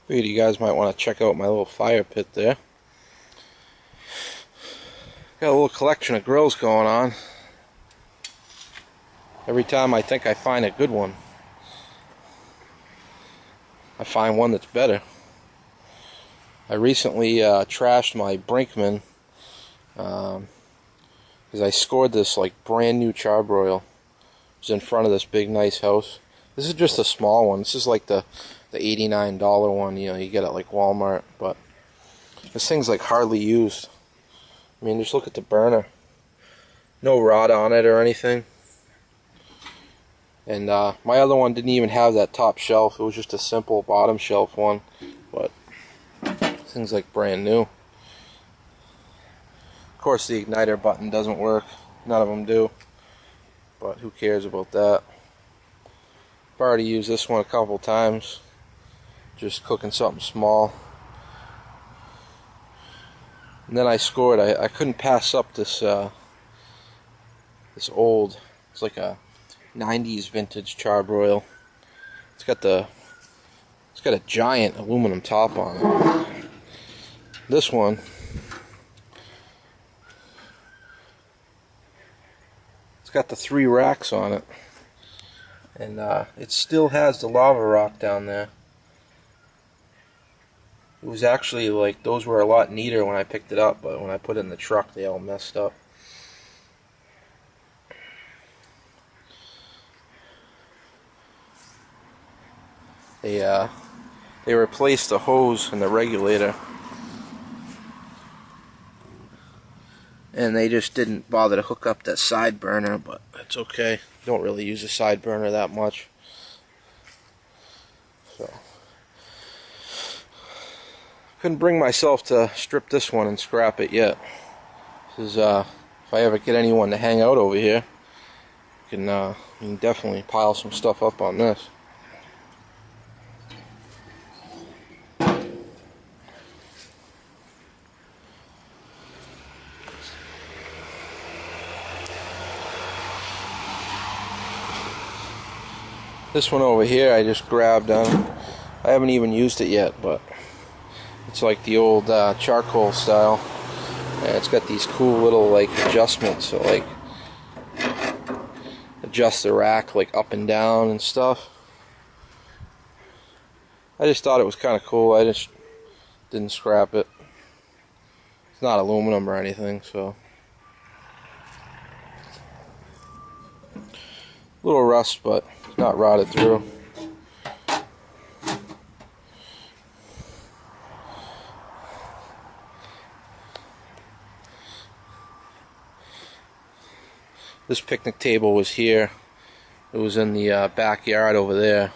Figured you guys might want to check out my little fire pit there. Got a little collection of grills going on. Every time I think I find a good one, I find one that's better. I recently trashed my Brinkmann because I scored this like brand new charbroil. It was in front of this big nice house. This is just a small one. This is like the $89 one, you know, you get at like Walmart, but this thing's like hardly used. I mean, just look at the burner. No rod on it or anything. And my other one didn't even have that top shelf. It was just a simple bottom shelf one, but this thing's like brand new. Of course, the igniter button doesn't work. None of them do, but who cares about that? I've already used this one a couple times, just cooking something small. And then I scored. I couldn't pass up this this old. It's like a '90s vintage charbroil. It's got a giant aluminum top on it. This one, it's got the 3 racks on it, and it still has the lava rock down there. It was actually like, those were a lot neater when I picked it up, but when I put it in the truck they all messed up. They replaced the hose and the regulator, and they just didn't bother to hook up that side burner, but it's okay. Don't really use a side burner that much. So couldn't bring myself to strip this one and scrap it yet. This is if I ever get anyone to hang out over here, you can definitely pile some stuff up on this. This one over here I just grabbed on. I haven't even used it yet, but it's like the old charcoal style. And it's got these cool little like adjustments, so like adjust the rack like up and down and stuff. I just thought it was kind of cool. I just didn't scrap it. It's not aluminum or anything, so a little rust, but not rotted through. This picnic table was here. It was in the backyard over there.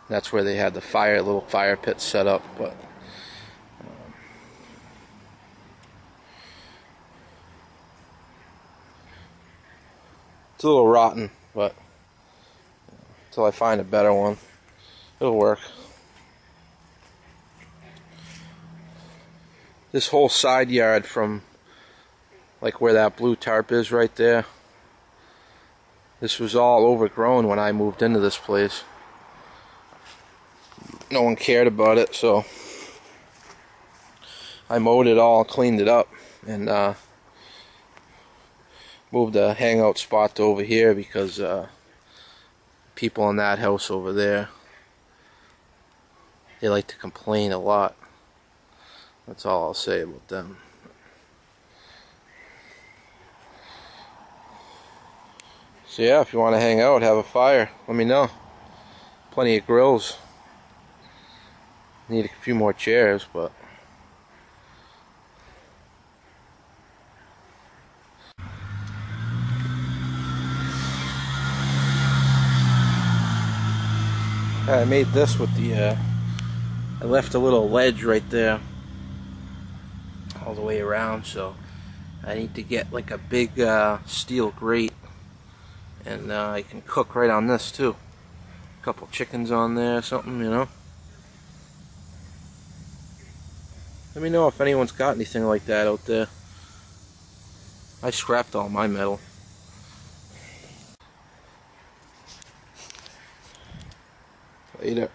That's where they had the little fire pit set up, but it's a little rotten, but until I find a better one, it'll work. This whole side yard from like where that blue tarp is right there, this was all overgrown when I moved into this place. No one cared about it, so I mowed it all, cleaned it up, and moved the hangout spot to over here because people in that house over there, they like to complain a lot. That's all I'll say about them. So yeah, if you want to hang out, have a fire, let me know. Plenty of grills. Need a few more chairs, but I made this with the I left a little ledge right there all the way around, so I need to get like a big steel grate, and I can cook right on this too. A couple chickens on there, something, you know. Let me know if anyone's got anything like that out there. I scrapped all my metal. Later.